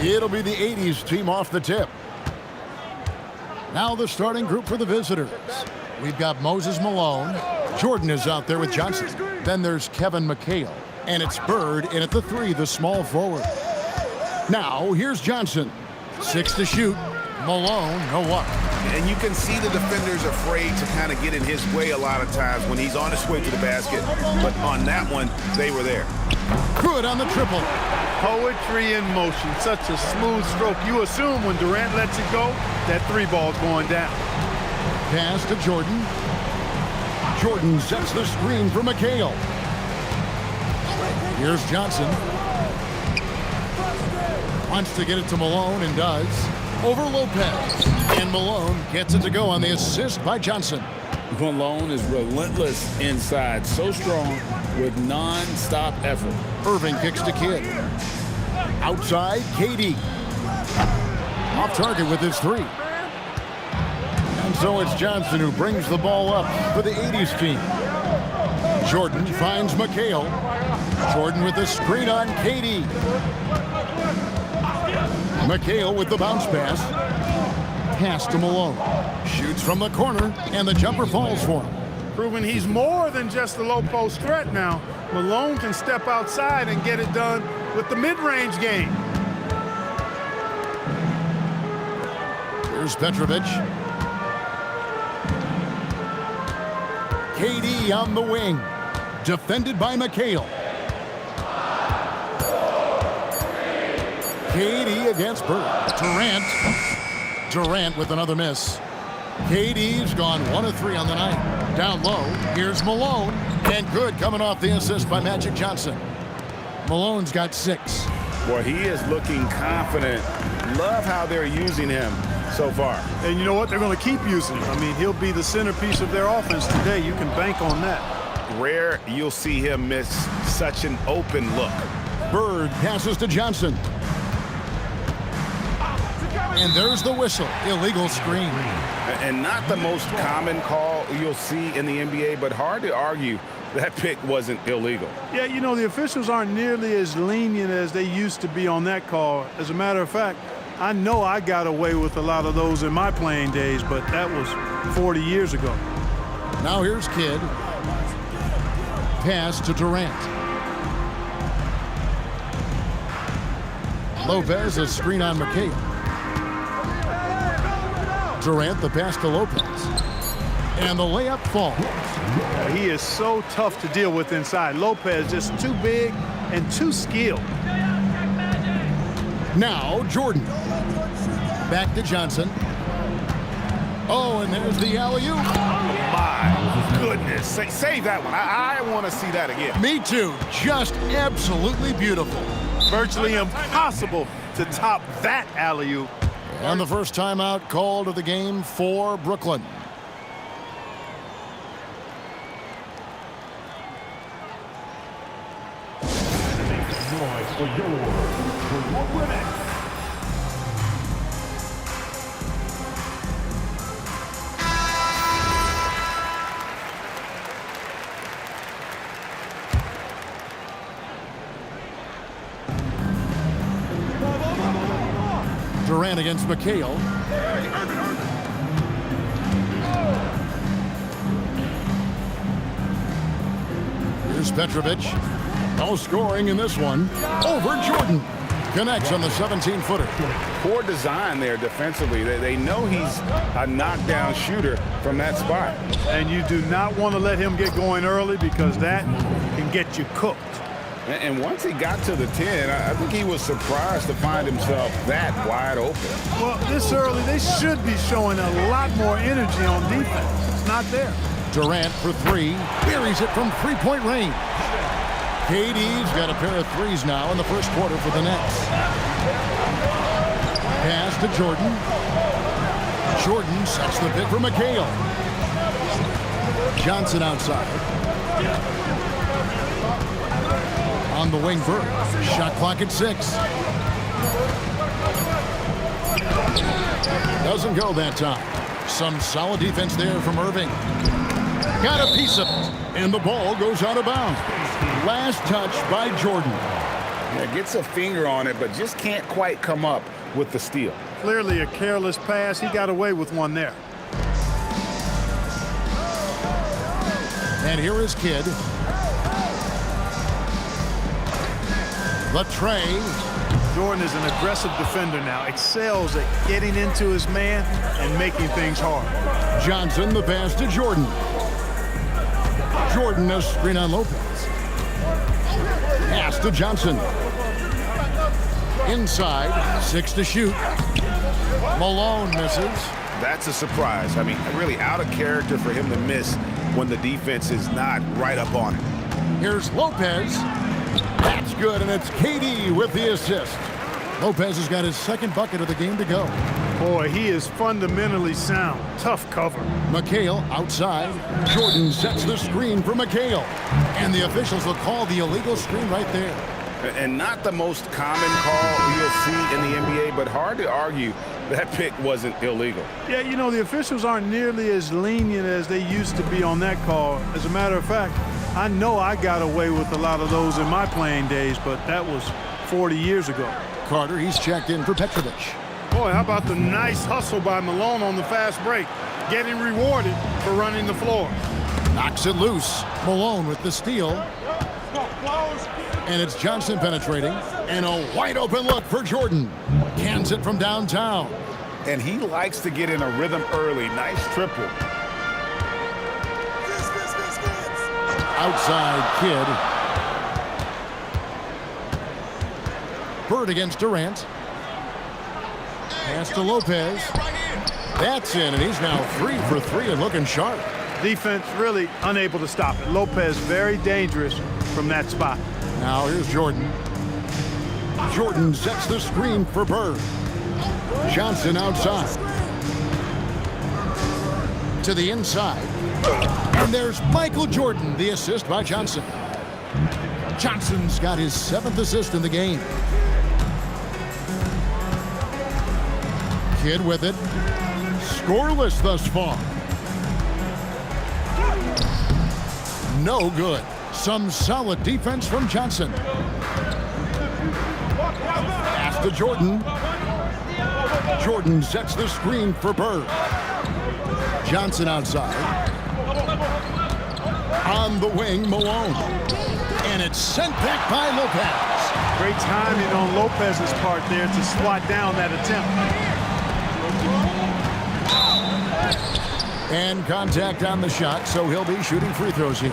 It'll be the 80s team off the tip. Now the starting group for the visitors. We've got Moses Malone. Jordan is out there with Johnson. Then there's Kevin McHale. And it's Bird in at the 3, the small forward. Now, here's Johnson. 6 to shoot. Malone, no luck. And you can see the defenders afraid to kind of get in his way a lot of times when he's on his way to the basket. But on that one, they were there. Good on the triple. Poetry in motion. Such a smooth stroke. You assume when Durant lets it go, that 3 ball's going down. Pass to Jordan. Jordan sets the screen for McHale. Here's Johnson. Wants to get it to Malone and does. Over Lopez. And Malone gets it to go on the assist by Johnson. Malone is relentless inside, so strong with non-stop effort. Irving kicks to Kidd. Outside, KD. Off target with his 3. And so it's Johnson who brings the ball up for the 80s team. Jordan finds McHale. Jordan with the screen on KD. McHale with the bounce pass. Pass to Malone. Shoots from the corner, and the jumper falls for him. Proving he's more than just a low-post threat now. Malone can step outside and get it done with the mid-range game. Here's Petrovic. KD on the wing. Defended by McHale. KD against Bird. Durant with another miss. KD's gone 1 of 3 on the night. Down low, here's Malone. And good coming off the assist by Magic Johnson. Malone's got 6. Boy, he is looking confident. Love how they're using him so far. And you know what? They're going to keep using him. I mean, he'll be the centerpiece of their offense today. You can bank on that. Rare you'll see him miss such an open look. Bird passes to Johnson. And there's the whistle. Illegal screen. And not the most common call you'll see in the NBA, but hard to argue that pick wasn't illegal. Yeah, you know, the officials aren't nearly as lenient as they used to be on that call. As a matter of fact, I know I got away with a lot of those in my playing days, but that was 40 years ago. Now here's Kidd. Pass to Durant. Lopez, a screen on McHale. Durant, the pass to Lopez. And the layup falls. He is so tough to deal with inside. Lopez just too big and too skilled. Now Jordan. Back to Johnson. Oh, and there's the alley-oop. My goodness. Save that one. I want to see that again. Me too. Just absolutely beautiful. Virtually impossible to top that alley-oop. And the first timeout called of the game for Brooklyn. Durant against McHale. Here's Petrovic. No scoring in this one. Over Jordan. Connects on the 17-footer. Poor design there defensively. They know he's a knockdown shooter from that spot. And you do not want to let him get going early because that can get you cooked. And once he got to the 10, I think he was surprised to find himself that wide open. Well, this early, they should be showing a lot more energy on defense. It's not there. Durant for 3. Buries it from 3-point range. KD's got a pair of 3s now in the first quarter for the Nets. Pass to Jordan. Jordan sets the pick for McHale. Johnson outside. On the wing, Bird. Shot clock at 6. Doesn't go that time. Some solid defense there from Irving. Got a piece of it. And the ball goes out of bounds. Last touch by Jordan. Yeah, gets a finger on it, but just can't quite come up with the steal. Clearly a careless pass. He got away with one there. And here is Kidd. Latre. Jordan is an aggressive defender now. Excels at getting into his man and making things hard. Johnson, the pass to Jordan. Jordan, a screen on Lopez. Pass to Johnson. Inside, 6 to shoot. Malone misses. That's a surprise. I mean, really out of character for him to miss when the defense is not right up on it. Here's Lopez. That's good, and it's KD with the assist. Lopez has got his second bucket of the game to go. Boy, he is fundamentally sound. Tough cover. McHale outside. Jordan sets the screen for McHale. And the officials will call the illegal screen right there. And not the most common call you'll see in the NBA, but hard to argue that pick wasn't illegal. Yeah, you know, the officials aren't nearly as lenient as they used to be on that call. As a matter of fact, I know I got away with a lot of those in my playing days, but that was 40 years ago. Carter, he's checked in for Petrovic. Boy, how about the nice hustle by Malone on the fast break, getting rewarded for running the floor. Knocks it loose. Malone with the steal. And it's Johnson penetrating. And a wide open look for Jordan. Cans it from downtown. And he likes to get in a rhythm early. Nice triple. Outside Kidd. Bird against Durant. Pass to Lopez. That's in, and he's now 3 for 3 and looking sharp. Defense really unable to stop it. Lopez very dangerous from that spot. Now here's Jordan. Jordan sets the screen for Bird. Johnson outside. To the inside. And there's Michael Jordan, the assist by Johnson. Johnson's got his 7th assist in the game. Kidd with it. Scoreless thus far. No good. Some solid defense from Johnson. Pass to Jordan. Jordan sets the screen for Bird. Johnson outside. On the wing, Malone. And it's sent back by Lopez. Great timing on Lopez's part there to swat down that attempt. And contact on the shot, so he'll be shooting free throws here.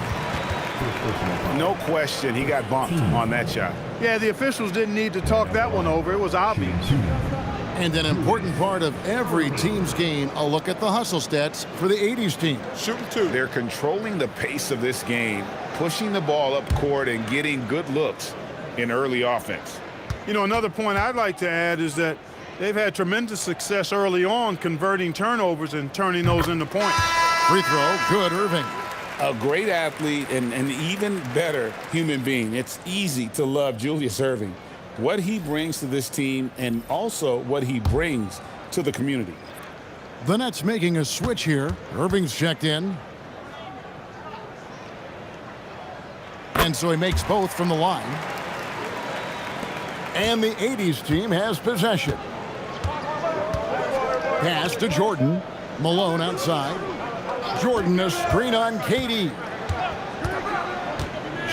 No question, he got bumped on that shot. Yeah, the officials didn't need to talk that one over. It was obvious. And an important part of every team's game, a look at the hustle stats for the 80s team. Shooting 2. They're controlling the pace of this game, pushing the ball up court and getting good looks in early offense. You know, another point I'd like to add is that they've had tremendous success early on converting turnovers and turning those into points. Free throw, good, Irving. A great athlete and an even better human being. It's easy to love Julius Irving. What he brings to this team and also what he brings to the community. The Nets making a switch here. Irving's checked in. And so he makes both from the line. And the 80s team has possession. Pass to Jordan. Malone outside. Jordan a screen on KD.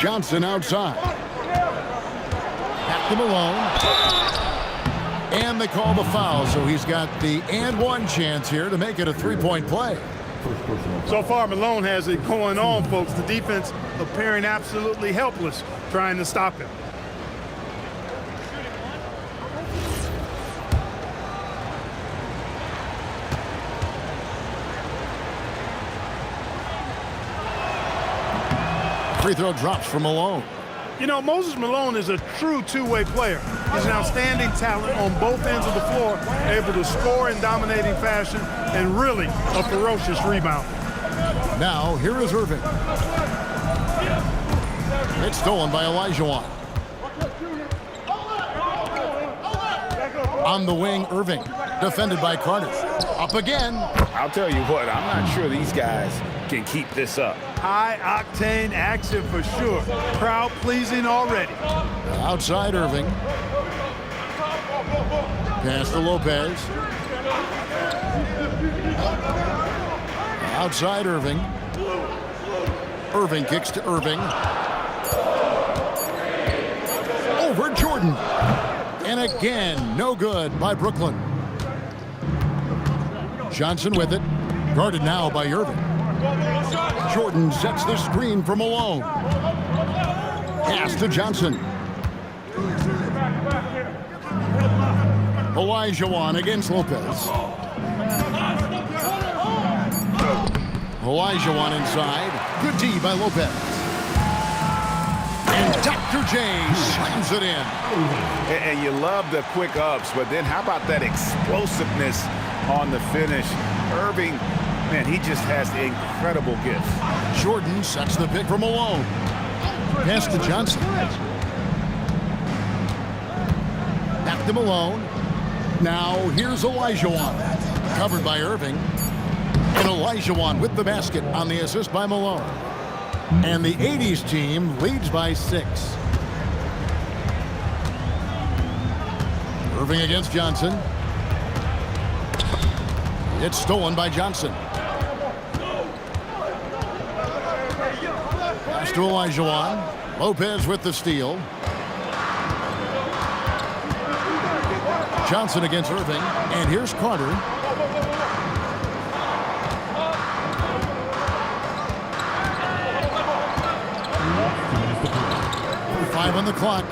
Johnson outside. Back to Malone. And they call the foul, so he's got the and one chance here to make it a three-point play. So far, Malone has it going on, folks. The defense appearing absolutely helpless trying to stop him. Free throw drops for Malone. You know, Moses Malone is a true two-way player. He's an outstanding talent on both ends of the floor, able to score in dominating fashion, and really a ferocious rebounder. Now, here is Irving. It's stolen by Olajuwon. On the wing, Irving. Defended by Carter. Up again. I'll tell you what, I'm not sure these guys can keep this up. High-octane action for sure. Crowd-pleasing already. Outside Irving. Pass to Lopez. Outside Irving. Irving kicks to Irving. Over Jordan. And again, no good by Brooklyn. Johnson with it. Guarded now by Irving. Jordan sets the screen for Malone. Pass to Johnson. Olajuwon against Lopez. Olajuwon inside. Good D by Lopez. And Dr. J slams it in. And you love the quick ups, but then how about that explosiveness on the finish? Irving, man, he just has incredible gifts. Jordan sets the pick for Malone. Pass to Johnson. Back to Malone. Now here's Olajuwon. Covered by Irving. And Olajuwon with the basket on the assist by Malone. And the 80s team leads by 6. Irving against Johnson. It's stolen by Johnson. Pass to Olajuwon. Lopez with the steal. Johnson against Irving. And here's Carter. Five on the clock.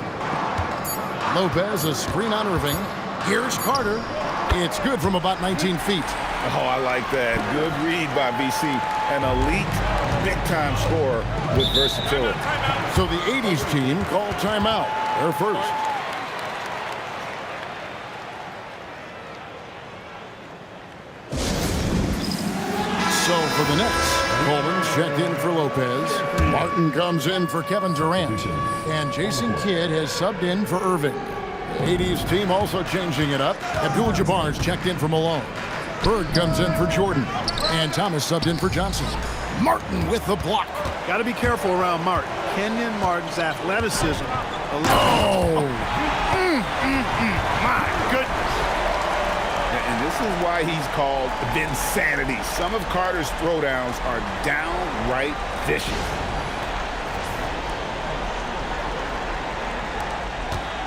Lopez, a screen on Irving. Here's Carter. It's good from about 19 feet. Oh, I like that. Good read by BC. An elite, big-time scorer with versatility. So the 80s team called timeout. They're first. So for the Nets, Coleman's checked in for Lopez. Martin comes in for Kevin Durant. And Jason Kidd has subbed in for Irving. The 80s team also changing it up. Abdul-Jabbar's checked in for Malone. Bird comes in for Jordan. And Thomas subbed in for Johnson. Martin with the block. Got to be careful around Martin. Kenyon Martin's athleticism. Oh! My goodness. And this is why he's called Vinsanity. Some of Carter's throwdowns are downright vicious.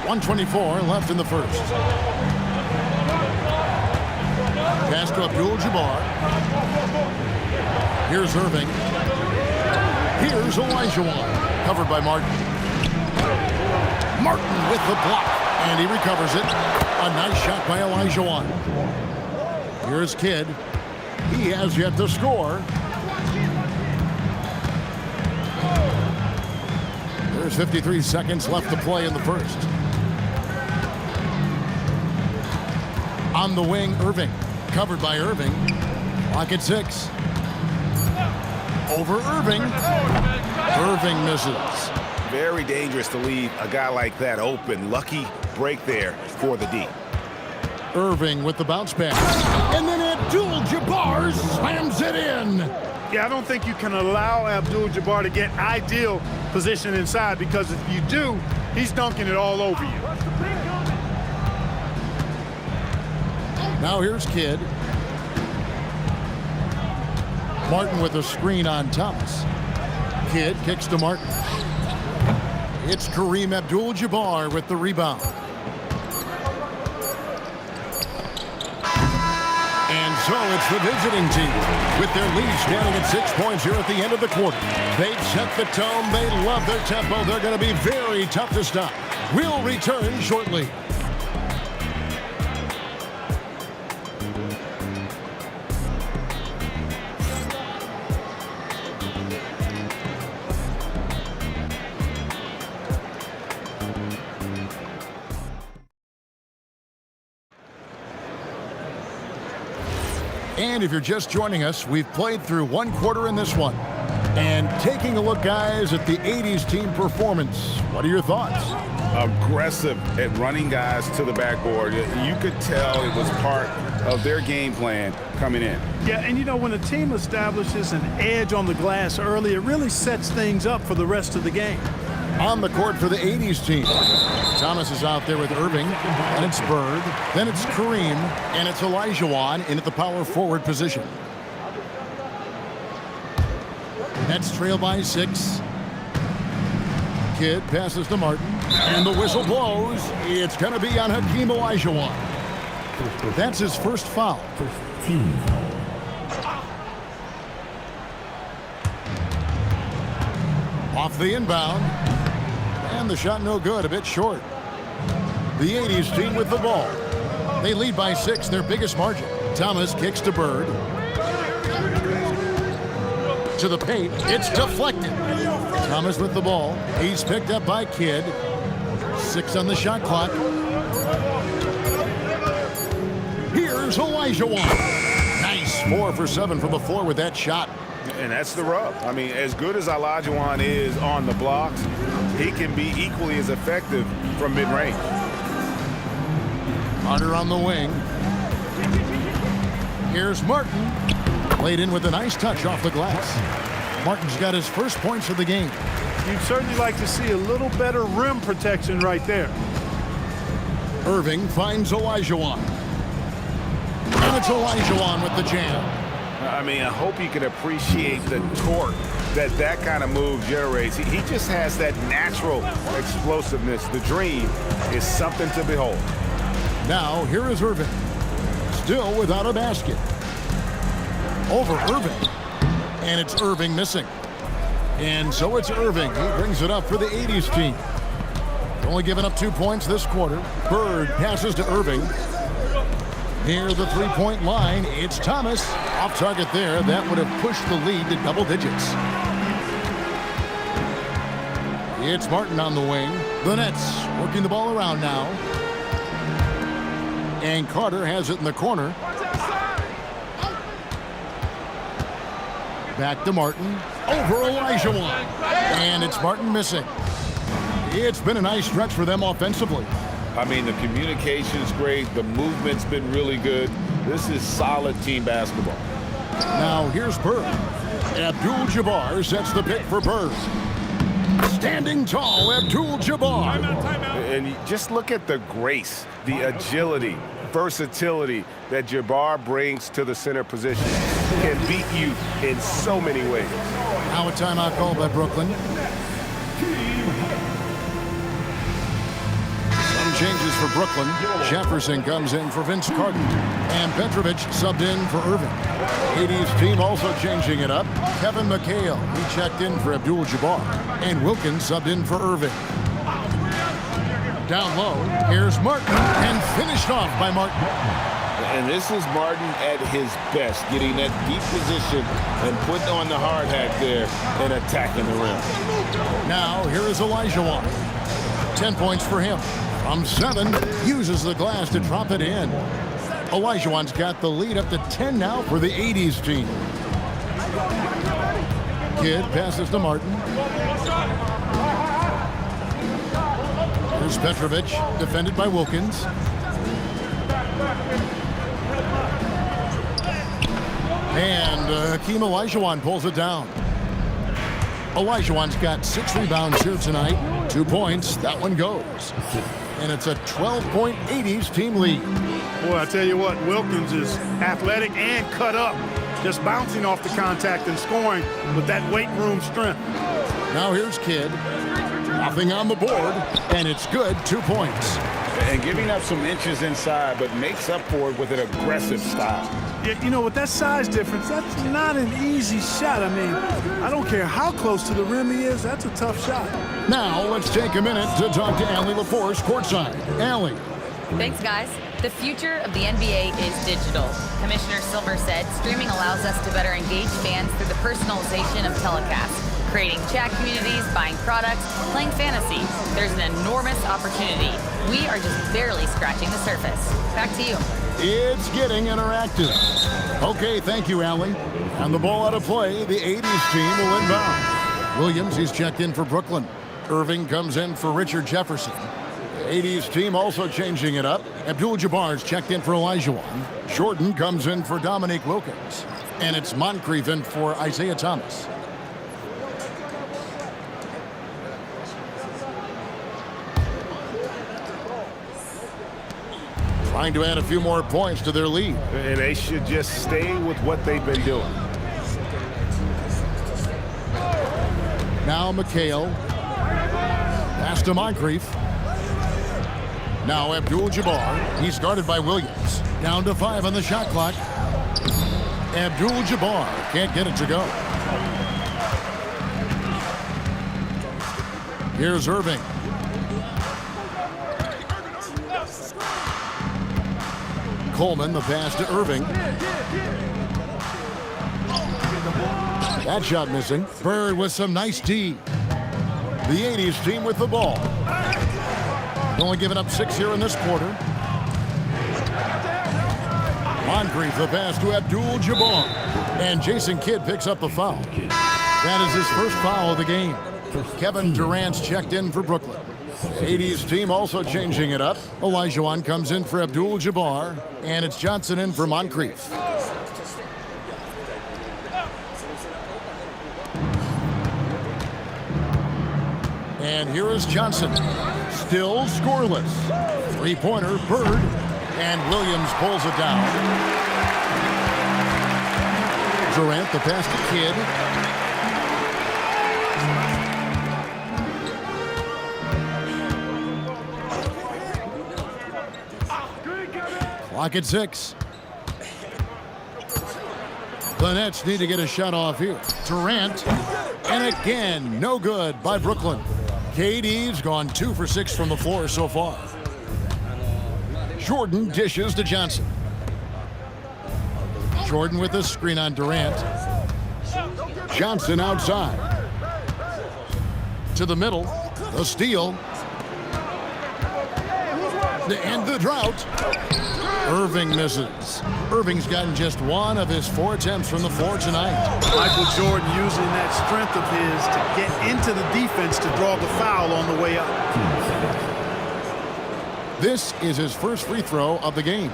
1:24 left in the first. Pass to Abdul-Jabbar. Here's Irving. Here's Olajuwon. Covered by Martin. Martin with the block. And he recovers it. A nice shot by Olajuwon. Here's Kidd. He has yet to score. There's 53 seconds left to play in the first. On the wing, Irving. Covered by Irving. Clock at 6. Over Irving. Irving misses. Very dangerous to leave a guy like that open. Lucky break there for the D. Irving with the bounce pass. And then Abdul-Jabbar slams it in. Yeah, I don't think you can allow Abdul-Jabbar to get ideal position inside, because if you do, he's dunking it all over you. Now here's Kidd. Martin with a screen on Thomas. Kidd kicks to Martin. It's Kareem Abdul-Jabbar with the rebound. And so it's the visiting team with their lead standing at 6 points here at the end of the quarter. They've set the tone. They love their tempo. They're going to be very tough to stop. We'll return shortly. And if you're just joining us, we've played through one quarter in this one. And taking a look, guys, at the 80s team performance, what are your thoughts? Aggressive at running guys to the backboard. You could tell it was part of their game plan coming in. Yeah, and you know, when a team establishes an edge on the glass early, it really sets things up for the rest of the game. On the court for the 80s team. Thomas is out there with Irving, and it's Bird, then it's Kareem, and it's Olajuwon in at the power forward position. Nets trail by 6. Kidd passes to Martin, and the whistle blows. It's going to be on Hakeem Olajuwon. That's his first foul. Off the inbound. And the shot no good, a bit short. The 80s team with the ball. They lead by 6, their biggest margin. Thomas kicks to Bird. To the paint, it's deflected. Thomas with the ball. He's picked up by Kidd. 6 on the shot clock. Here's Olajuwon. Nice, 4 for 7 from the floor with that shot. And that's the rub. I mean, as good as Olajuwon is on the blocks, he can be equally as effective from mid-range. Carter on the wing. Here's Martin. Played in with a nice touch off the glass. Martin's got his first points of the game. You'd certainly like to see a little better rim protection right there. Irving finds Olajuwon. And it's Olajuwon with the jam. I mean, I hope you can appreciate the torque that kind of move generates. He just has that natural explosiveness. The dream is something to behold. Now, here is Irving. Still without a basket. Over Irving. And it's Irving missing. And so it's Irving. He brings it up for the 80s team. Only given up 2 points this quarter. Bird passes to Irving. Near the three-point line, it's Thomas. Off target there. That would have pushed the lead to double digits. It's Martin on the wing. The Nets working the ball around now. And Carter has it in the corner. Back to Martin. Over Olajuwon. And it's Martin missing. It's been a nice stretch for them offensively. I mean, the communication's great. The movement's been really good. This is solid team basketball. Now here's Bird. Abdul-Jabbar sets the pick for Bird. Standing tall, Abdul-Jabbar. And you just look at the grace, the agility, versatility that Jabbar brings to the center position. Can beat you in so many ways. Now a timeout called by Brooklyn. Changes for Brooklyn. Jefferson comes in for Vince Carter. And Petrovic subbed in for Irving. 80s team also changing it up. Kevin McHale, he checked in for Abdul-Jabbar. And Wilkins subbed in for Irving. Down low, here's Martin. And finished off by Martin. And this is Martin at his best, getting that deep position and putting on the hard hat there and attacking the rim. Now, here is Olajuwon. 10 points for him. From 7, uses the glass to drop it in. Olajuwon's got the lead up to 10 now for the 80s team. Kidd passes to Martin. Here's Petrovic, defended by Wilkins. And Hakeem Olajuwon pulls it down. Olajuwon's got 6 rebounds here tonight. 2 points. That one goes. And it's a 12-point 80s team lead. Boy, I tell you what, Wilkins is athletic and cut up. Just bouncing off the contact and scoring with that weight room strength. Now here's Kidd. Nothing on the board, and it's good. 2 points. And giving up some inches inside, but makes up for it with an aggressive style. Yeah, you know, with that size difference, that's not an easy shot. I mean, I don't care how close to the rim he is, that's a tough shot. Now, let's take a minute to talk to Allie LaForce courtside. Allie. Thanks, guys. The future of the NBA is digital. Commissioner Silver said streaming allows us to better engage fans through the personalization of telecasts, creating chat communities, buying products, playing fantasy. There's an enormous opportunity. We are just barely scratching the surface. Back to you. It's getting interactive. Okay, thank you, Allie. And the ball out of play, the 80s team will inbound. Williams, he's checked in for Brooklyn. Irving comes in for Richard Jefferson. 80s team also changing it up. Abdul-Jabbar's checked in for Elijah. Jordan comes in for Dominique Wilkins. And it's Moncrief in for Isaiah Thomas. Trying to add a few more points to their lead. And they should just stay with what they've been doing. Now McHale. Pass to Moncrief. Now Abdul-Jabbar. He's guarded by Williams. Down to 5 on the shot clock. Abdul-Jabbar can't get it to go. Here's Irving. Coleman, the pass to Irving. That shot missing. Bird with some nice D. The 80s team with the ball. Only giving up 6 here in this quarter. Moncrief, the pass to Abdul-Jabbar. And Jason Kidd picks up the foul. That is his first foul of the game. Kevin Durant's checked in for Brooklyn. 80s team also changing it up. Elijah comes in for Abdul-Jabbar. And it's Johnson in for Moncrief. And here is Johnson. Still scoreless. Three-pointer, Bird. And Williams pulls it down. Durant, the pass to Kidd. Clock at 6. The Nets need to get a shot off here. Durant. And again, no good by Brooklyn. KD's gone 2 for 6 from the floor so far. Jordan dishes to Johnson. Jordan with a screen on Durant. Johnson outside. To the middle. The steal. To end the drought. Irving misses. Irving's gotten just 1 of his 4 attempts from the floor tonight. Michael Jordan using that strength of his to get into the defense to draw the foul on the way up. This is his first free throw of the game.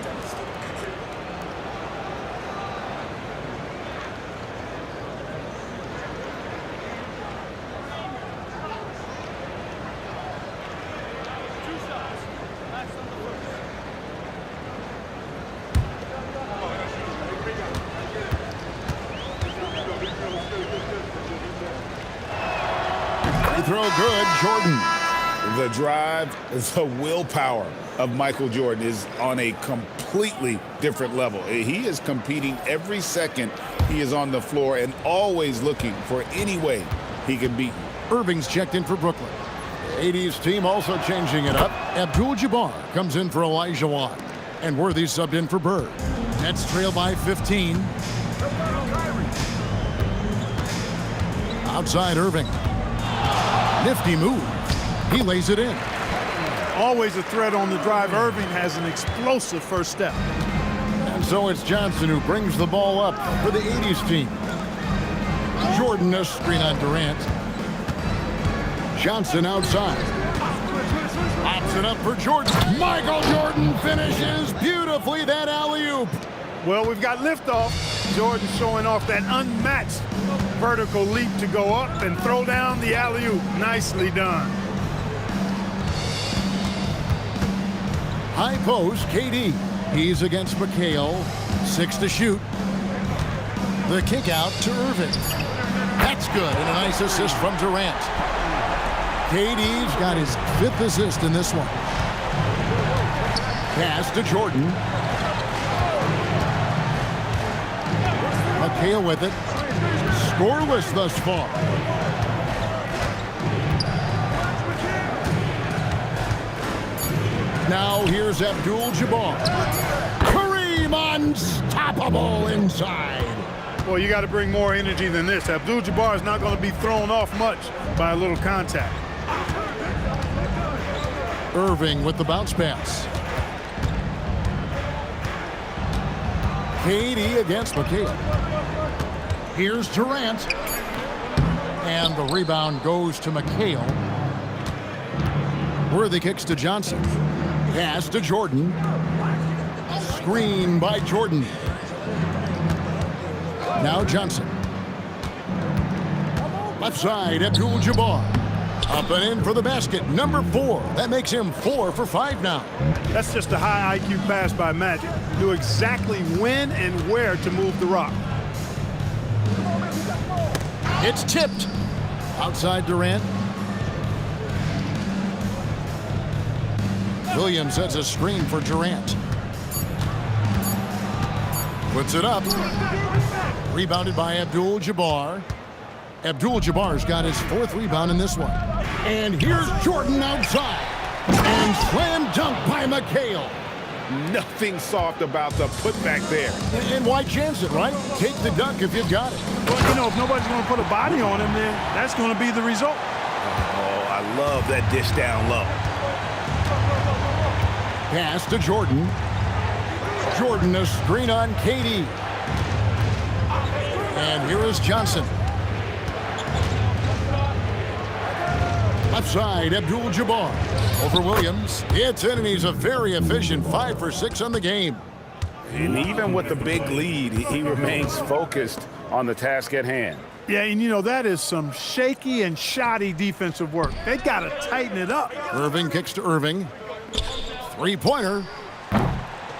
Throw good, Jordan. The drive, the willpower of Michael Jordan is on a completely different level. He is competing every second he is on the floor and always looking for any way he can beat you. Irving's checked in for Brooklyn. 80s team also changing it up. Abdul-Jabbar comes in for Elijah Wan. And Worthy subbed in for Bird. Nets trail by 15. Outside Irving. Nifty move. He lays it in. Always a threat on the drive. Irving has an explosive first step. And so it's Johnson who brings the ball up for the 80s team. Jordan a screen on Durant. Johnson outside. Pops it up for Jordan. Michael Jordan finishes beautifully that alley-oop. Well, we've got liftoff. Jordan showing off that unmatched vertical leap to go up and throw down the alley-oop. Nicely done. High post, KD. He's against McHale. 6 to shoot. The kick out to Irving. That's good, and a nice assist from Durant. KD's got his 5th assist in this one. Pass to Jordan. McHale with it. Scoreless thus far. Now here's Abdul-Jabbar. Kareem unstoppable inside. Well, you got to bring more energy than this. Abdul-Jabbar is not going to be thrown off much by a little contact. Irving with the bounce pass. KD against McHale. Here's Durant. And the rebound goes to McHale. Worthy kicks to Johnson. Pass to Jordan. Screen by Jordan. Now Johnson. Left side, Abdul-Jabbar. Up and in for the basket, number 4. That makes him 4 for 5 now. That's just a high IQ pass by Magic. Knew exactly when and where to move the rock. It's tipped. Outside Durant. Williams sets a screen for Durant. Puts it up. Rebounded by Abdul-Jabbar. Abdul-Jabbar's got his 4th rebound in this one. And here's Jordan outside. And slam dunk by McHale. Nothing soft about the putback there. And why chance it, right? Take the dunk if you've got it. Well, you know, if nobody's going to put a body on him, then that's going to be the result. Oh, I love that dish down low. Pass to Jordan. Jordan, a screen on KD. And here is Johnson. Left side, Abdul-Jabbar. Over Williams. It's in, and he's a very efficient 5 for 6 on the game. And even with the big lead, he remains focused on the task at hand. Yeah, and you know, that is some shaky and shoddy defensive work. They got to tighten it up. Irving kicks to Irving. 3-pointer.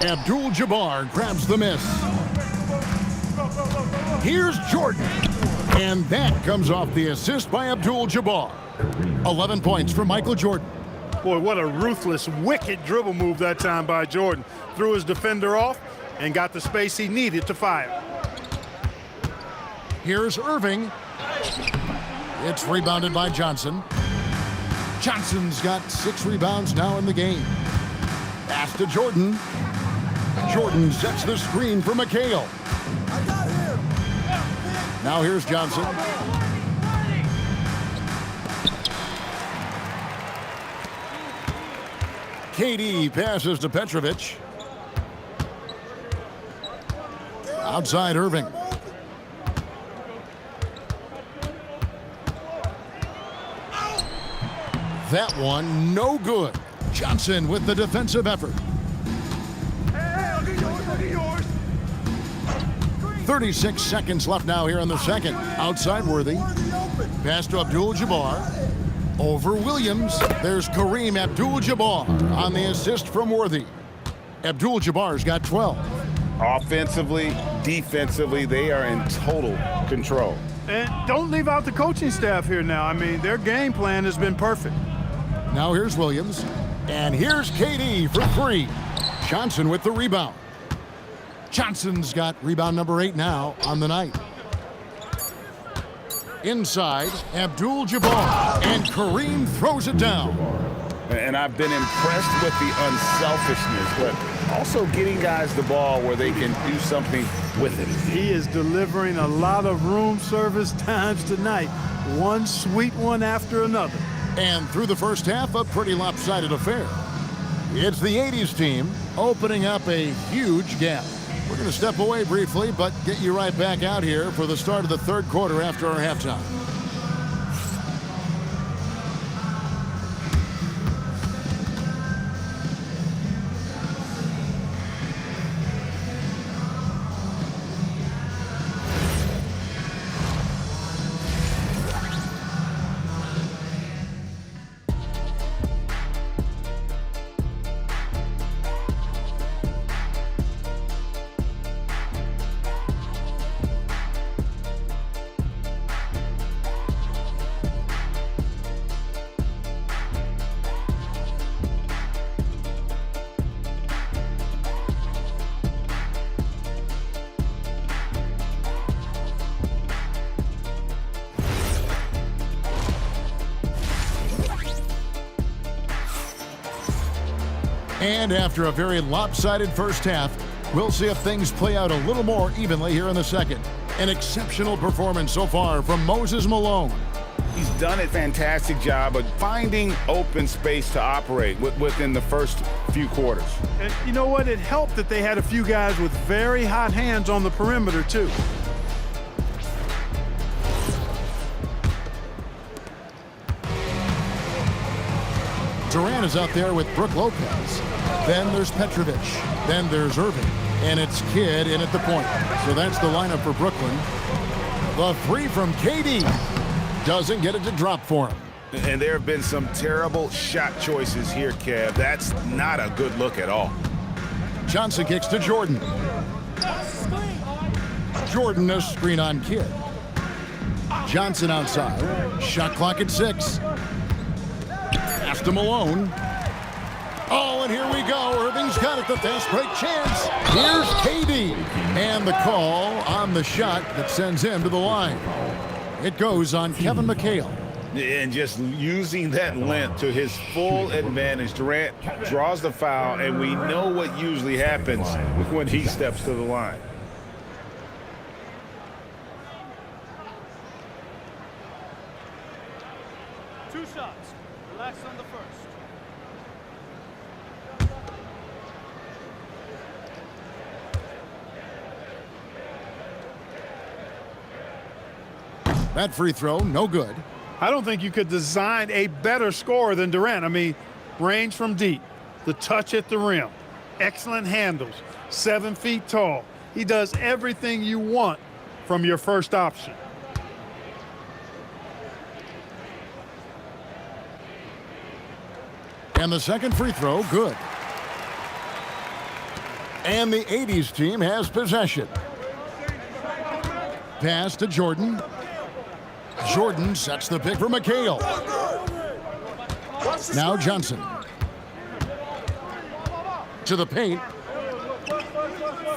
Abdul-Jabbar grabs the miss. Here's Jordan. And that comes off the assist by Abdul-Jabbar. 11 points for Michael Jordan. Boy, what a ruthless, wicked dribble move that time by Jordan. Threw his defender off and got the space he needed to fire. Here's Irving. It's rebounded by Johnson. Johnson's got 6 rebounds now in the game. Pass to Jordan. Jordan sets the screen for McHale. Now here's Johnson. KD passes to Petrovic. Outside Irving. That one, no good. Johnson with the defensive effort. 36 seconds left now here in the second. Outside Worthy. Pass to Abdul-Jabbar. Over Williams. There's Kareem Abdul-Jabbar on the assist from Worthy. Abdul-Jabbar's got 12. Offensively, defensively, they are in total control. And don't leave out the coaching staff here now. I mean, their game plan has been perfect. Now here's Williams. And here's KD for 3. Johnson with the rebound. Johnson's got rebound number 8 now on the night. Inside, Abdul-Jabbar. And Kareem throws it down. And I've been impressed with the unselfishness, but also getting guys the ball where they can do something with it. He is delivering a lot of room service times tonight. One sweet one after another. And through the first half, a pretty lopsided affair. It's the 80s team opening up a huge gap. We're going to step away briefly, but get you right back out here for the start of the third quarter after our halftime. And after a very lopsided first half, we'll see if things play out a little more evenly here in the second. An exceptional performance so far from Moses Malone. He's done a fantastic job of finding open space to operate within the first few quarters. And you know what? It helped that they had a few guys with very hot hands on the perimeter, too. Durant is out there with Brook Lopez. Then there's Petrovic. Then there's Irving. And it's Kidd in at the point. So that's the lineup for Brooklyn. The three from KD doesn't get it to drop for him. And there have been some terrible shot choices here, Kev. That's not a good look at all. Johnson kicks to Jordan. Jordan a screen on Kidd. Johnson outside. Shot clock at 6. Pass to Malone. Oh, and here we go. Irving's got it. The fast break chance. Here's KD. And the call on the shot that sends him to the line. It goes on Kevin McHale. And just using that length to his full advantage. Durant draws the foul, and we know what usually happens when he steps to the line. Two shots. Relax on the first. That free throw, no good. I don't think you could design a better scorer than Durant. I mean, range from deep, the touch at the rim, excellent handles, 7 feet tall. He does everything you want from your first option. And the second free throw, good. And the 80s team has possession. Pass to Jordan. Jordan sets the pick for McHale. Now Johnson. To the paint.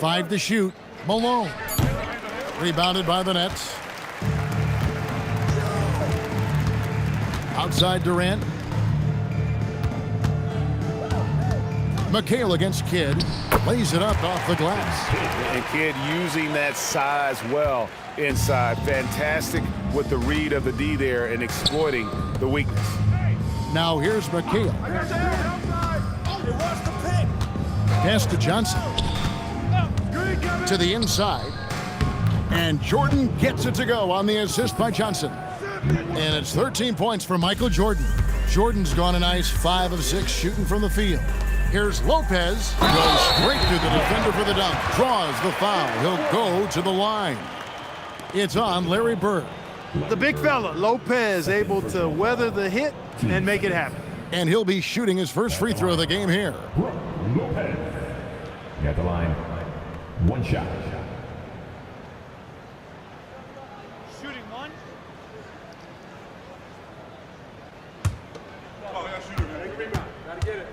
5 to shoot. Malone. Rebounded by the Nets. Outside Durant. McHale against Kidd. Lays it up off the glass. And Kidd using that size well inside. Fantastic with the read of the D there and exploiting the weakness. Now here's McHale. Pass to Johnson. To the inside. And Jordan gets it to go on the assist by Johnson. And it's 13 points for Michael Jordan. Jordan's gone a nice 5 of 6 shooting from the field. Here's Lopez. Goes straight to the defender for the dunk. Draws the foul. He'll go to the line. It's on Larry Bird. The big fella, Lopez, able to weather the hit and make it happen. And he'll be shooting his first free throw of the game here. Lopez. At the line. 1 shot. Shooting one. Gotta get it.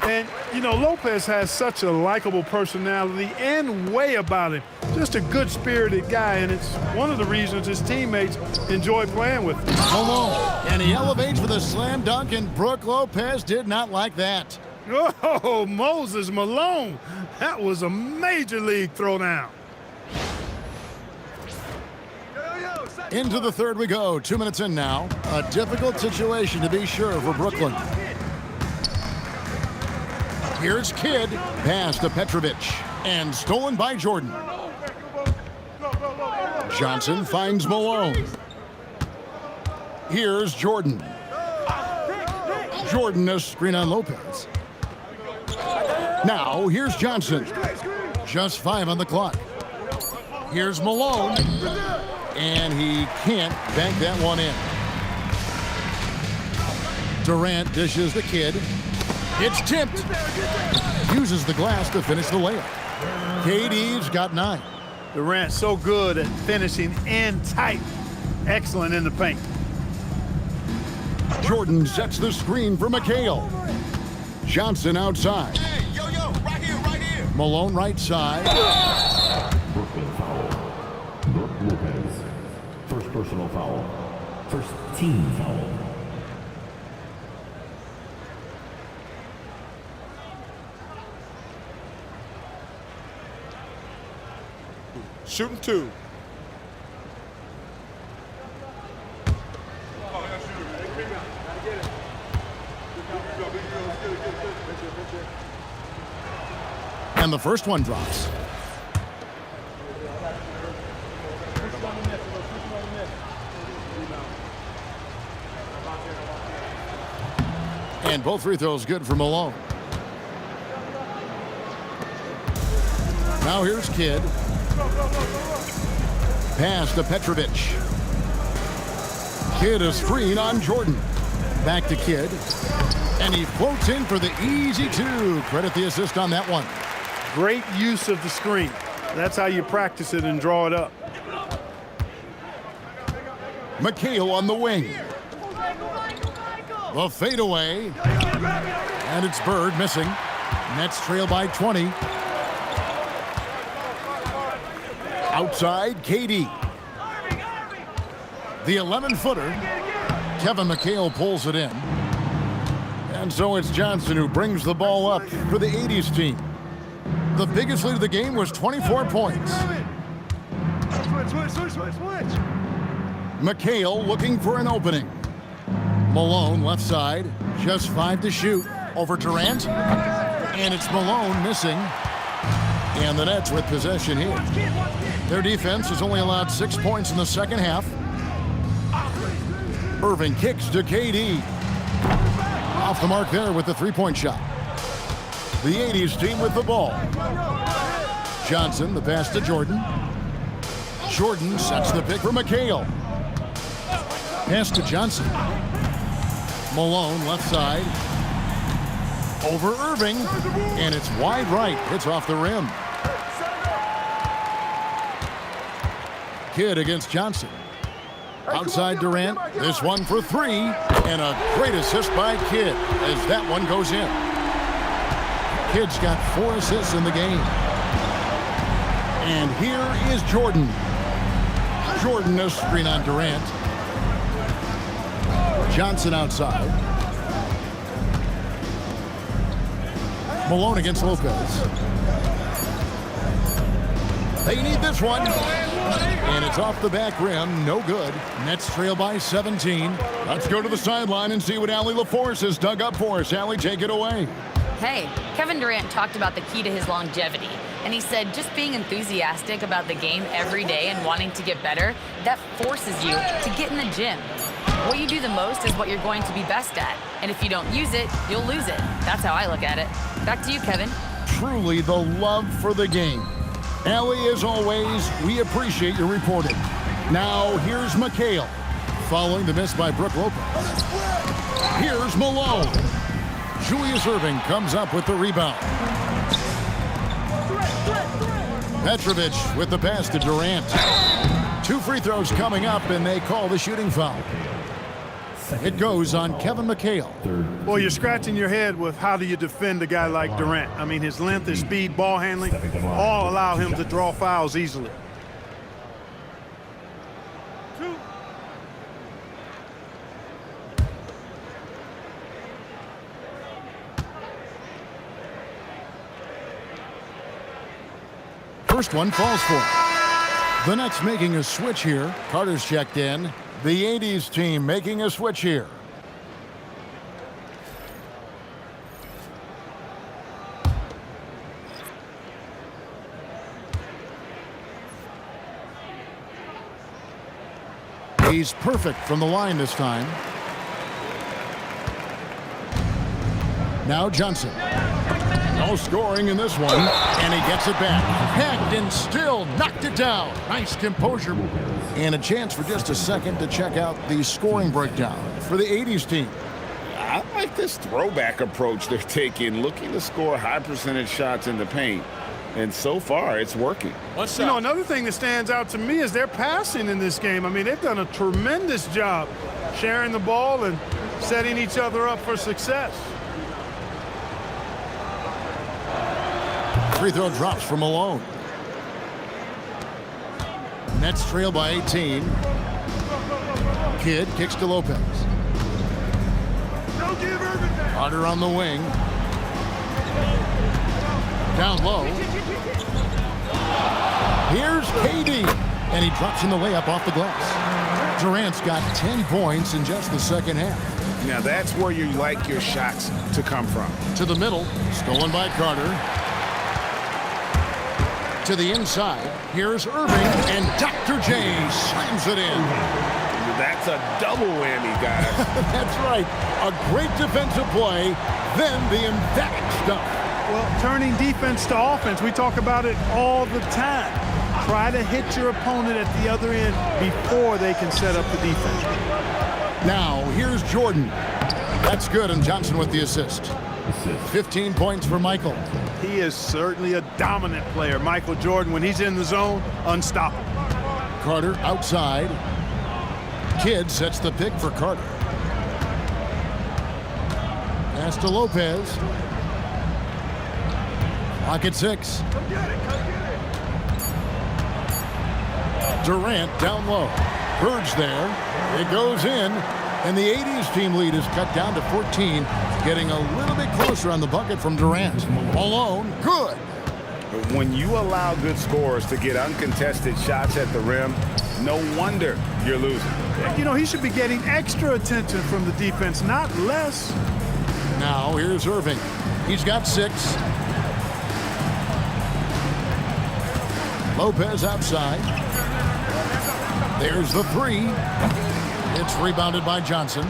And, you know, Lopez has such a likable personality and way about him. Just a good-spirited guy, and it's one of the reasons his teammates enjoy playing with him. Malone, and he elevates with a slam dunk, and Brook Lopez did not like that. Oh, Moses Malone. That was a major league throwdown. Into the third we go. 2 minutes in now. A difficult situation to be sure for Brooklyn. Here's Kidd. Pass to Petrovic. And stolen by Jordan. Johnson finds Malone. Here's Jordan. Jordan a screen on Lopez. Now here's Johnson. Just 5 on the clock. Here's Malone. And he can't bank that one in. Durant dishes the Kidd. It's tipped. Uses the glass to finish the layup. KD's got 9. Durant so good at finishing in tight. Excellent in the paint. Jordan sets the screen for McHale. Johnson outside. Hey, yo, right here. Malone right side. Brooklyn foul. Brook Lopez. First personal foul. First team foul. Shooting 2. And the first one drops. And both free throws good for Malone. Now here's Kidd. Pass to Petrovic. Kidd a screen on Jordan. Back to Kidd. And he floats in for the easy two. Credit the assist on that one. Great use of the screen. That's how you practice it and draw it up. McHale on the wing. The fadeaway. And it's Bird missing. Nets trail by 20. Outside, KD. The 11-footer. Kevin McHale pulls it in. And so it's Johnson who brings the ball up for the 80s team. The biggest lead of the game was 24 points. Switch. McHale looking for an opening. Malone left side, just 5 to shoot. Over Durant, and it's Malone missing. And the Nets with possession here. Their defense has only allowed 6 points in the second half. Irving kicks to KD. Off the mark there with the three-point shot. The 80s team with the ball. Johnson, the pass to Jordan. Jordan sets the pick for McHale. Pass to Johnson. Malone left side. Over Irving. And it's wide right. It's off the rim. Kidd against Johnson. Outside Durant. This one for three. And a great assist by Kidd as that one goes in. Kidd's got 4 assists in the game. And here is Jordan. Jordan a screen on Durant. Johnson outside. Malone against Lopez. They need this one. And it's off the back rim. No good. Nets trail by 17. Let's go to the sideline and see what Allie LaForce has dug up for us. Allie, take it away. Hey, Kevin Durant talked about the key to his longevity. And he said just being enthusiastic about the game every day and wanting to get better, that forces you to get in the gym. What you do the most is what you're going to be best at. And if you don't use it, you'll lose it. That's how I look at it. Back to you, Kevin. Truly the love for the game. Allie, as always, we appreciate your reporting. Now, here's McHale, following the miss by Brook Lopez. Here's Malone. Julius Irving comes up with the rebound. Petrovic with the pass to Durant. 2 free throws coming up, and they call the shooting foul. It goes on Kevin McHale. Well, you're scratching your head with how do you defend a guy like Durant. I mean, his length, his speed, ball handling, all allow him to draw fouls easily. First one falls for him. The Nets making a switch here. Carter's checked in. The 80s team making a switch here. He's perfect from the line this time. Now Johnson. No scoring in this one, and he gets it back. Hacked and still knocked it down. Nice composure. And a chance for just a second to check out the scoring breakdown for the 80s team. I like this throwback approach they're taking, looking to score high percentage shots in the paint. And so far, it's working. You know, another thing that stands out to me is their passing in this game. I mean, they've done a tremendous job sharing the ball and setting each other up for success. Free throw drops from Malone. Nets trail by 18. Kidd kicks to Lopez. Carter on the wing. Down low. Here's KD. And he drops in the layup off the glass. Durant's got 10 points in just the second half. Now that's where you like your shots to come from. To the middle. Stolen by Carter. To the inside. Here's Irving. And Dr. J slams it in. that's a double whammy, guys. That's right. A great defensive play, then the emphatic stuff. Well, turning defense to offense, we talk about it all the time. Try to hit your opponent at the other end before they can set up the defense. Now, here's Jordan. That's good, and Johnson with the assist. 15 points for Michael. He is certainly a dominant player. Michael Jordan, when he's in the zone, unstoppable. Carter outside. Kidd sets the pick for Carter. Pass to Lopez. Clock at 6. Durant down low. Bird's there. It goes in. And the 80s team lead is cut down to 14. Getting a little bit closer on the bucket from Durant. Malone, good. When you allow good scorers to get uncontested shots at the rim, no wonder you're losing. You know, he should be getting extra attention from the defense, not less. Now here's Irving. He's got 6. Lopez outside. There's the 3. It's rebounded by Johnson.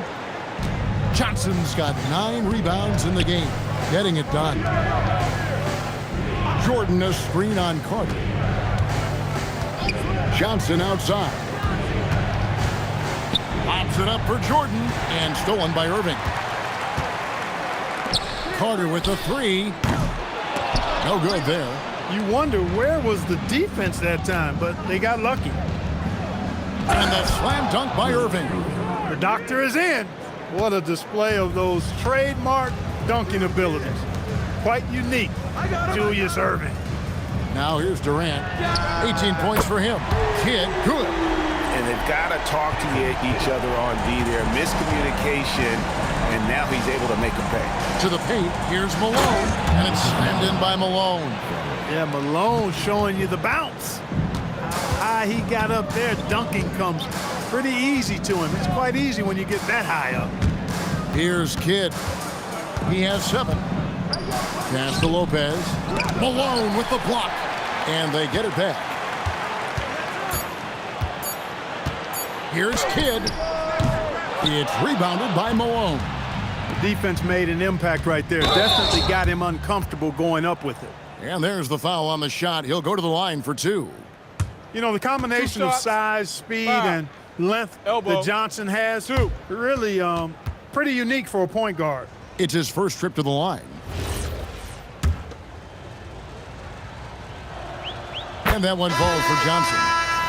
Johnson's got 9 rebounds in the game, getting it done. Jordan a screen on Carter. Johnson outside. Pops it up for Jordan and stolen by Irving. Carter with a 3. No good there. You wonder where was the defense that time, but they got lucky. And the slam dunk by Irving. The doctor is in. What a display of those trademark dunking abilities. Quite unique, Julius Irving. Now here's Durant. 18 points for him. Kidd, good. And they've got to talk to each other on D there. Miscommunication, and now he's able to make a pay. To the paint, here's Malone, and it's slammed in by Malone. Yeah, Malone showing you the bounce. How high he got up there, dunking comes pretty easy to him. It's quite easy when you get that high up. Here's Kidd. He has 7. Pass to Lopez. Malone with the block. And they get it back. Here's Kidd. It's rebounded by Malone. The defense made an impact right there. Definitely got him uncomfortable going up with it. And there's the foul on the shot. He'll go to the line for 2. You know, the combination of size, speed, and length that Johnson has, really pretty unique for a point guard. It's his first trip to the line. And that one falls for Johnson.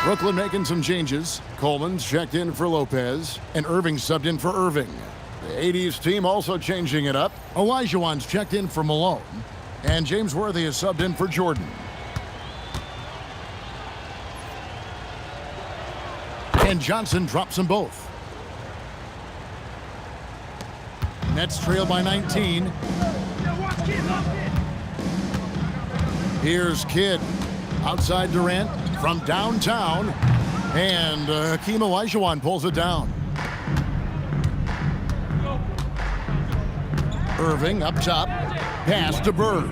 Brooklyn making some changes. Coleman's checked in for Lopez, and Irving subbed in for Irving. The 80s team also changing it up. Olajuwon's checked in for Malone, and James Worthy is subbed in for Jordan. And Johnson drops them both. Nets trail by 19. Here's Kidd. Outside Durant from downtown. And Hakeem Olajuwon pulls it down. Irving up top. Pass to Bird.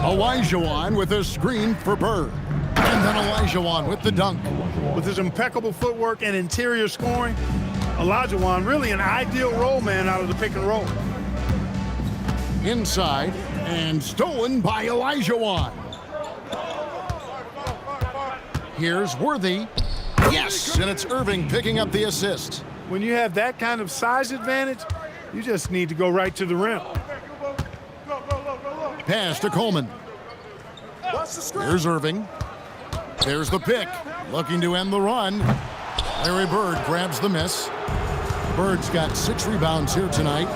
Olajuwon with a screen for Bird. And then Olajuwon with the dunk. With his impeccable footwork and interior scoring, Olajuwon really an ideal roll man out of the pick and roll. Inside and stolen by Olajuwon. Here's Worthy. Yes, and it's Irving picking up the assist. When you have that kind of size advantage, you just need to go right to the rim. Pass to Coleman. Here's Irving. There's the pick. Looking to end the run. Larry Bird grabs the miss. Bird's got 6 rebounds here tonight.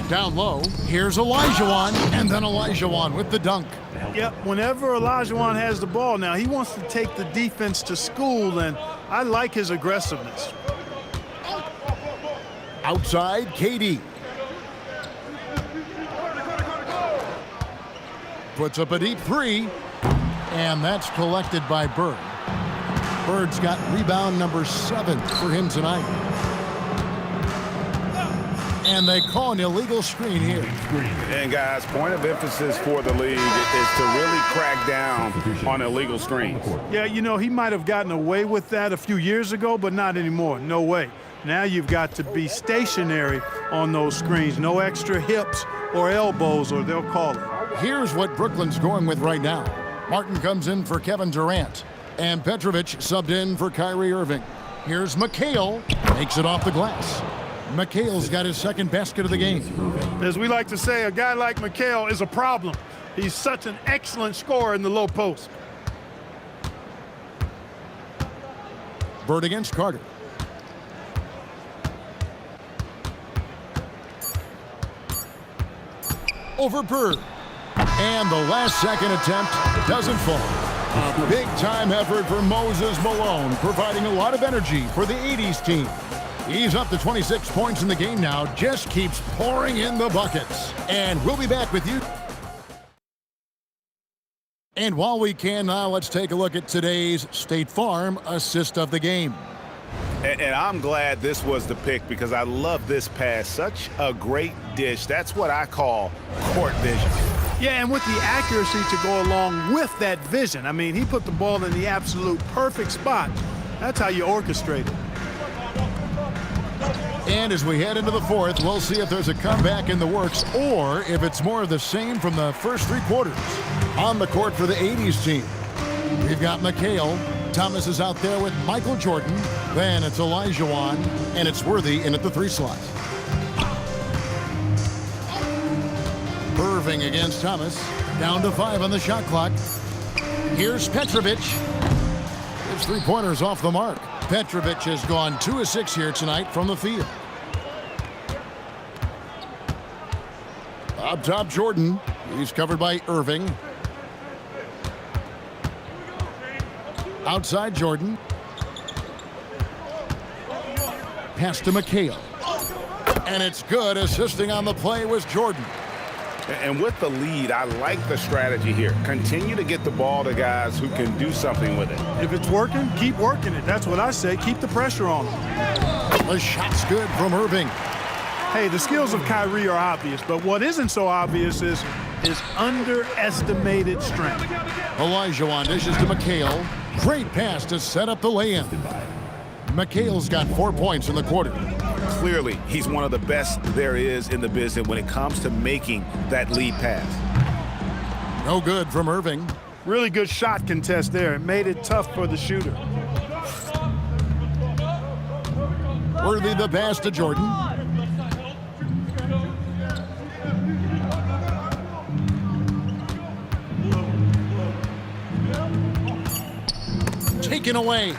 Down low, here's Olajuwon, and then Olajuwon with the dunk. Yep, whenever Olajuwon has the ball now, he wants to take the defense to school, and I like his aggressiveness. Outside, KD. Puts up a deep 3, and that's collected by Bird. Bird's got rebound number 7 for him tonight. And they call an illegal screen here. And guys, point of emphasis for the league is to really crack down on illegal screens. Yeah, you know, he might have gotten away with that a few years ago, but not anymore. No way. Now you've got to be stationary on those screens. No extra hips or elbows, or they'll call it. Here's what Brooklyn's going with right now. Martin comes in for Kevin Durant. And Petrovic subbed in for Kyrie Irving. Here's McHale. Makes it off the glass. McHale's got his second basket of the game. As we like to say, a guy like McHale is a problem. He's such an excellent scorer in the low post. Bird against Carter. Over Bird. And the last second attempt doesn't fall. A big-time effort for Moses Malone, providing a lot of energy for the 80s team. He's up to 26 points in the game now, just keeps pouring in the buckets. And we'll be back with you. And while we can now, let's take a look at today's State Farm assist of the game. And I'm glad this was the pick because I love this pass. Such a great dish. That's what I call court vision. Yeah, and with the accuracy to go along with that vision. I mean, he put the ball in the absolute perfect spot. That's how you orchestrate it. And as we head into the fourth, we'll see if there's a comeback in the works or if it's more of the same from the first three quarters. On the court for the 80s team, we've got McHale. Thomas is out there with Michael Jordan. Then it's Olajuwon, and it's Worthy in at the 3 slot. Irving against Thomas. Down to 5 on the shot clock. Here's Petrovic. His three-pointers off the mark. Petrovic has gone 2 of 6 here tonight from the field. Up top, Jordan. He's covered by Irving. Outside, Jordan. Pass to McHale. And it's good. Assisting on the play was Jordan. And with the lead, I like the strategy here. Continue to get the ball to guys who can do something with it. If it's working, keep working it. That's what I say. Keep the pressure on him. The shot's good from Irving. Hey, the skills of Kyrie are obvious, but what isn't so obvious is his underestimated strength. Olajuwon dishes to McHale. Great pass to set up the lay-in. McHale's got 4 points in the quarter. Clearly, he's one of the best there is in the business when it comes to making that lead pass. No good from Irving. Really good shot contest there. It made it tough for the shooter. Worthy the pass to Jordan. Taken away.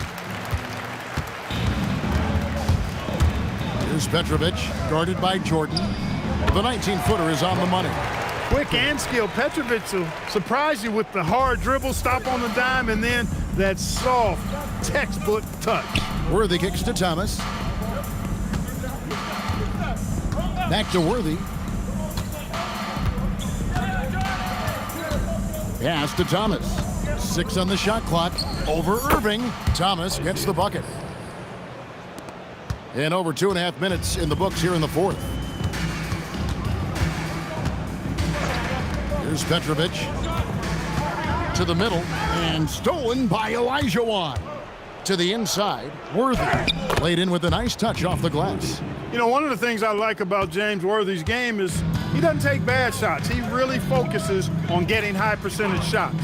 Here's Petrovic, guarded by Jordan. The 19-footer is on the money. Quick and skilled. Petrovic will surprise you with the hard dribble, stop on the dime, and then that soft textbook touch. Worthy kicks to Thomas. Back to Worthy. Pass to Thomas. 6 on the shot clock. Over Irving. Thomas gets the bucket. And over 2.5 minutes in the books here in the fourth. Here's Petrovic. To the middle. And stolen by Olajuwon. To the inside. Worthy. Laid in with a nice touch off the glass. You know, one of the things I like about James Worthy's game is he doesn't take bad shots. He really focuses on getting high percentage shots.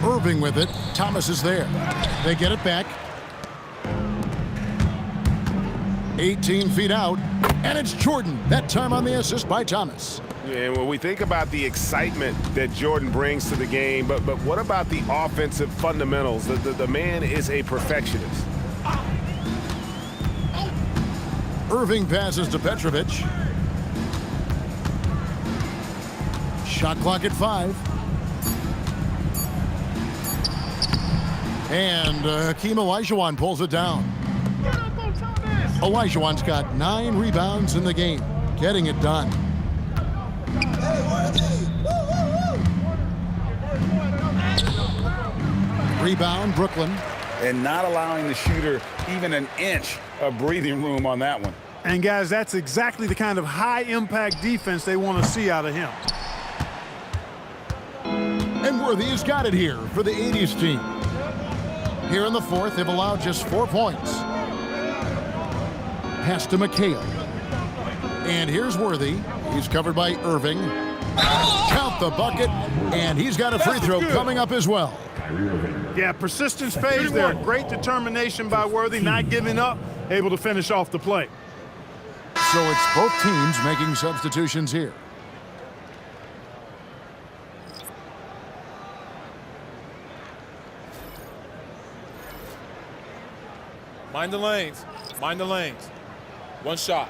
Irving with it. Thomas is there. They get it back. 18 feet out. And it's Jordan. That time on the assist by Thomas. And when we think about the excitement that Jordan brings to the game, but what about the offensive fundamentals? The man is a perfectionist. Irving passes to Petrovic. Shot clock at 5. And Hakeem Olajuwon pulls it down. Olajuwon's got 9 rebounds in the game, getting it done. Rebound, Brooklyn. And not allowing the shooter even an inch of breathing room on that one. And, guys, that's exactly the kind of high-impact defense they want to see out of him. And Worthy's got it here for the 80s team. Here in the fourth, they've allowed just 4 points. Pass to McHale. And here's Worthy. He's covered by Irving. Count the bucket, and he's got a free throw coming up as well. Yeah, persistence pays there. Great determination by Worthy, not giving up, able to finish off the play. So it's both teams making substitutions here. Mind the lanes. Mind the lanes. One shot.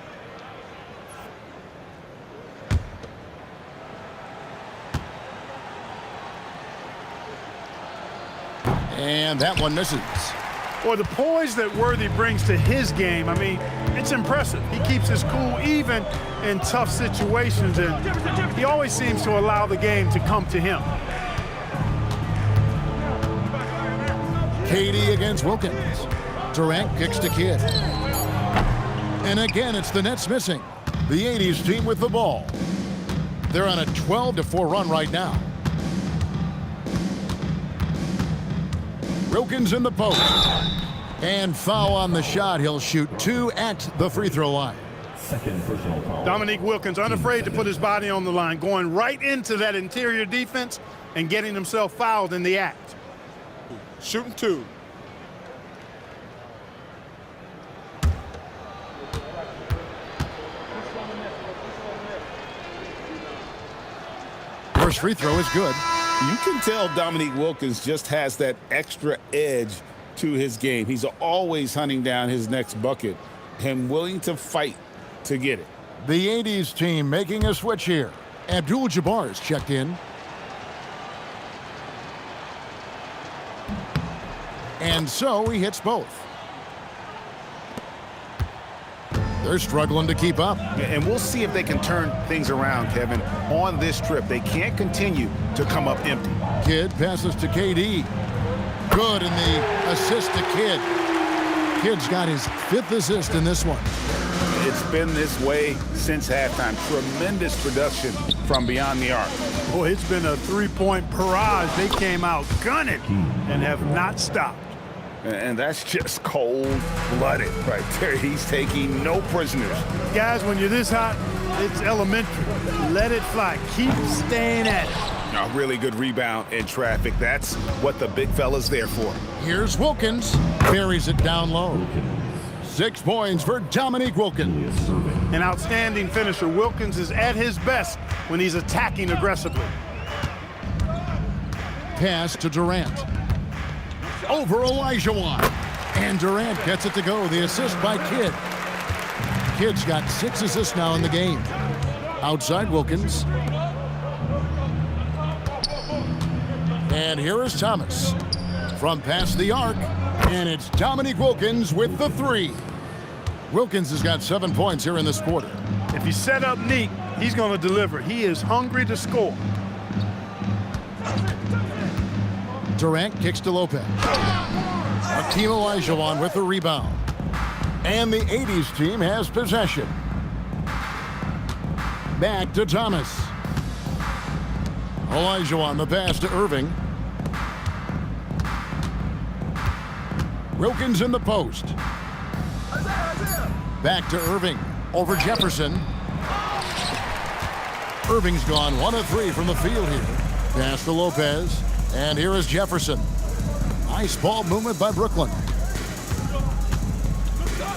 And that one misses. Boy, the poise that Worthy brings to his game, I mean, it's impressive. He keeps his cool even in tough situations, and he always seems to allow the game to come to him. Katie against Wilkins. Durant kicks to Kidd. And again, it's the Nets missing. The 80s team with the ball. They're on a 12-4 run right now. Wilkins in the post. And foul on the shot. He'll shoot 2 at the free throw line. Second personal foul. Dominique Wilkins, unafraid to put his body on the line, going right into that interior defense and getting himself fouled in the act. Shooting 2. First free throw is good. You can tell Dominique Wilkins just has that extra edge to his game. He's always hunting down his next bucket and willing to fight to get it. The 80s team making a switch here. Abdul-Jabbar is checked in. And so he hits both. They're struggling to keep up. And we'll see if they can turn things around, Kevin, on this trip. They can't continue to come up empty. Kidd passes to KD. Good in the assist to Kidd. Kidd's got his 5th assist in this one. It's been this way since halftime. Tremendous production from beyond the arc. Boy, it's been a three-point barrage. They came out gunning and have not stopped. And that's just cold-blooded right there. He's taking no prisoners. Guys, when you're this hot, it's elementary. Let it fly. Keep staying at it. A really good rebound in traffic. That's what the big fella's there for. Here's Wilkins. Buries it down low. 6 points for Dominique Wilkins. An outstanding finisher. Wilkins is at his best when he's attacking aggressively. Pass to Durant. Over Olajuwon. And Durant gets it to go. The assist by Kidd. Kidd's got 6 assists now in the game. Outside Wilkins. And here is Thomas. From past the arc. And it's Dominique Wilkins with the 3. Wilkins has got 7 points here in this quarter. If you set up neat, he's going to deliver. He is hungry to score. Durant kicks to Lopez. Hakeem Olajuwon with the rebound. And the 80s team has possession. Back to Thomas. Olajuwon, the pass to Irving. Wilkins in the post. Back to Irving. Over Jefferson. Irving's gone 1 of 3 from the field here. Pass to Lopez. And here is Jefferson. Nice ball movement by Brooklyn.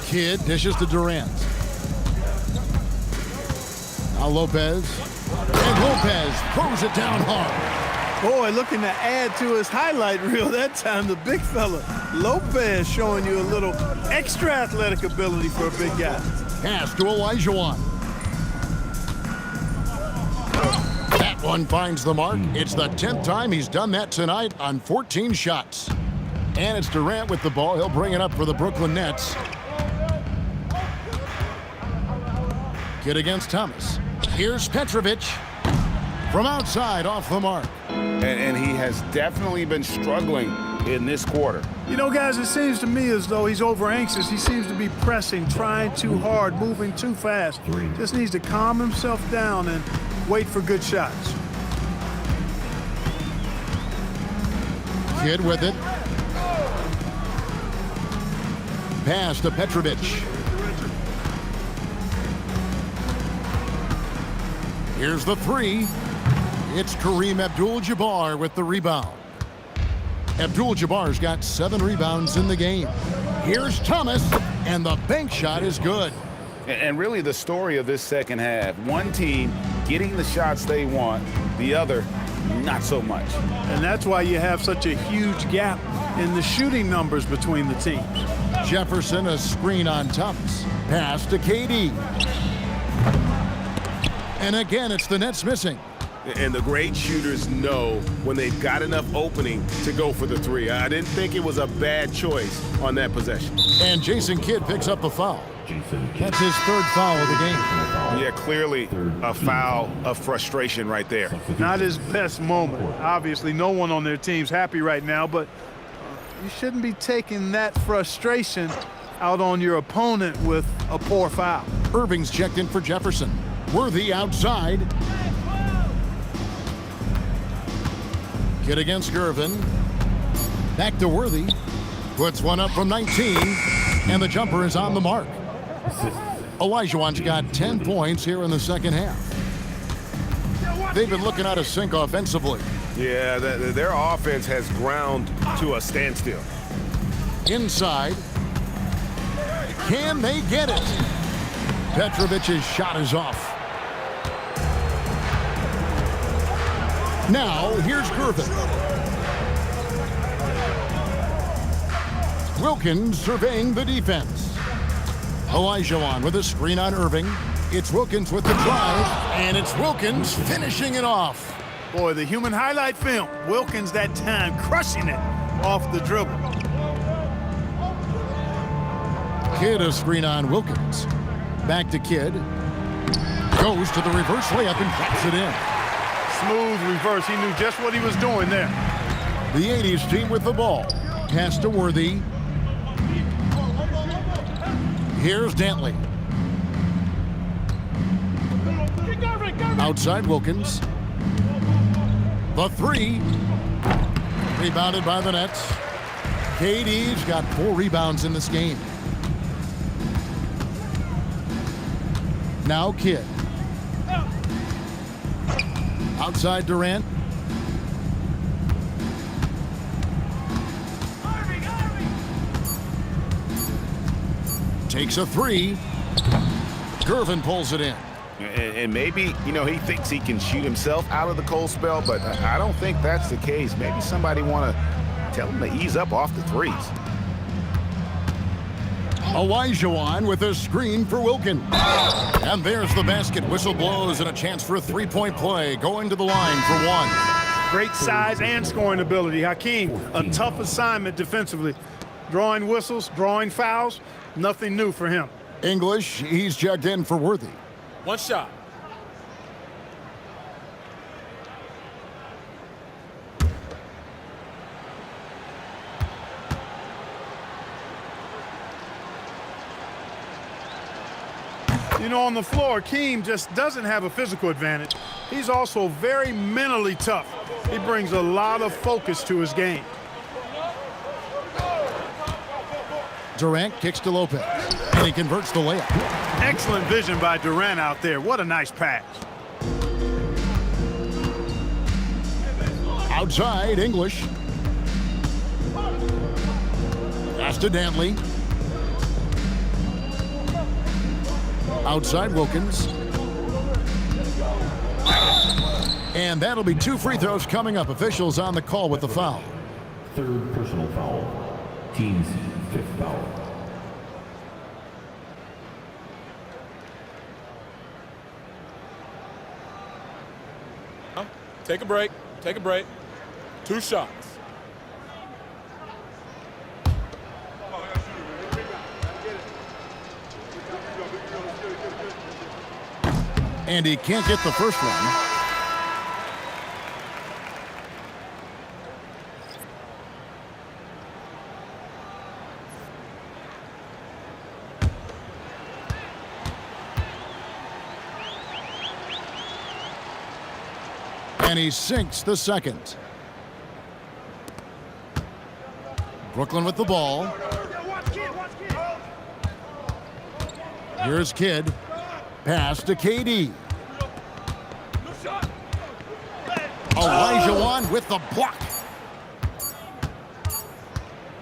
Kidd dishes to Durant. Now Lopez. And Lopez throws it down hard. Boy, looking to add to his highlight reel that time, the big fella. Lopez showing you a little extra athletic ability for a big guy. Pass to Olajuwon. That one finds the mark. It's the 10th time he's done that tonight on 14 shots. And it's Durant with the ball. He'll bring it up for the Brooklyn Nets. Kidd against Thomas. Here's Petrovic. From outside, off the mark. And he has definitely been struggling in this quarter. You know, guys, it seems to me as though he's over anxious. He seems to be pressing, trying too hard, moving too fast. Just needs to calm himself down and wait for good shots. Kidd with it. Pass to Petrovic. Here's the three. It's Kareem Abdul-Jabbar with the rebound. Abdul-Jabbar's got 7 rebounds in the game. Here's Thomas, and the bank shot is good. And really the story of this second half, one team getting the shots they want, the other not so much. And that's why you have such a huge gap in the shooting numbers between the teams. Jefferson, a screen on Thomas. Pass to KD. And again, it's the Nets missing. And the great shooters know when they've got enough opening to go for the three. I didn't think it was a bad choice on that possession. And Jason Kidd picks up the foul. That's his 3rd foul of the game. Yeah, clearly a foul of frustration right there. Not his best moment. Obviously, no one on their team's happy right now, but you shouldn't be taking that frustration out on your opponent with a poor foul. Irving's checked in for Jefferson. Worthy outside. Kidd against Gervin. Back to Worthy. Puts one up from 19, and the jumper is on the mark. Olajuwon's got 10 points here in the second half. They've been looking out of sync offensively. Yeah, their offense has ground to a standstill. Inside. Can they get it? Petrovic's shot is off. Now, here's Gervin. Wilkins surveying the defense. Olajuwon with a screen on Irving. It's Wilkins with the drive, and it's Wilkins finishing it off. Boy, the human highlight film. Wilkins that time crushing it off the dribble. Kidd a screen on Wilkins. Back to Kidd. Goes to the reverse layup and drops it in. Smooth reverse. He knew just what he was doing there. The 80s team with the ball. Pass to Worthy. Here's Dantley. Outside Wilkins. The three. Rebounded by the Nets. KD's got 4 rebounds in this game. Now Kidd. Outside Durant. Takes a 3. Gervin pulls it in. And maybe, you know, he thinks he can shoot himself out of the cold spell, but I don't think that's the case. Maybe somebody want to tell him to ease up off the threes. Olajuwon with a screen for Wilkins. And there's the basket. Whistle blows and a chance for a 3-point play. Going to the line for 1. Great size and scoring ability. Hakeem, a tough assignment defensively. Drawing whistles, drawing fouls, nothing new for him. English, he's checked in for Worthy. 1 shot. You know, on the floor, Keem just doesn't have a physical advantage. He's also very mentally tough. He brings a lot of focus to his game. Durant kicks to Lopez, and he converts the layup. Excellent vision by Durant out there. What a nice pass. Outside, English. Pass to Dantley. Outside Wilkins. And that'll be 2 free throws coming up. Officials on the call with the foul. 3rd personal foul. Team's 5th foul. Take a break. Take a break. 2 shots. And he can't get the first one. And he sinks the second. Brooklyn with the ball. Here's Kidd. Pass to KD. Olajuwon with the block.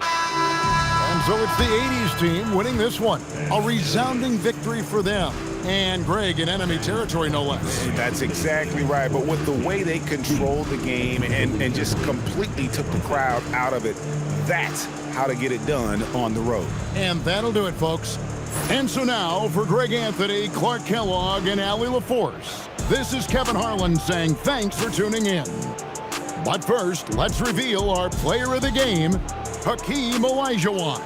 And so it's the 80s team winning this one. A resounding victory for them. And Greg in enemy territory, no less. That's exactly right. But with the way they controlled the game and just completely took the crowd out of it, that's how to get it done on the road. And that'll do it, folks. And so now, for Greg Anthony, Clark Kellogg, and Allie LaForce, this is Kevin Harlan saying thanks for tuning in. But first, let's reveal our player of the game, Hakeem Olajuwon.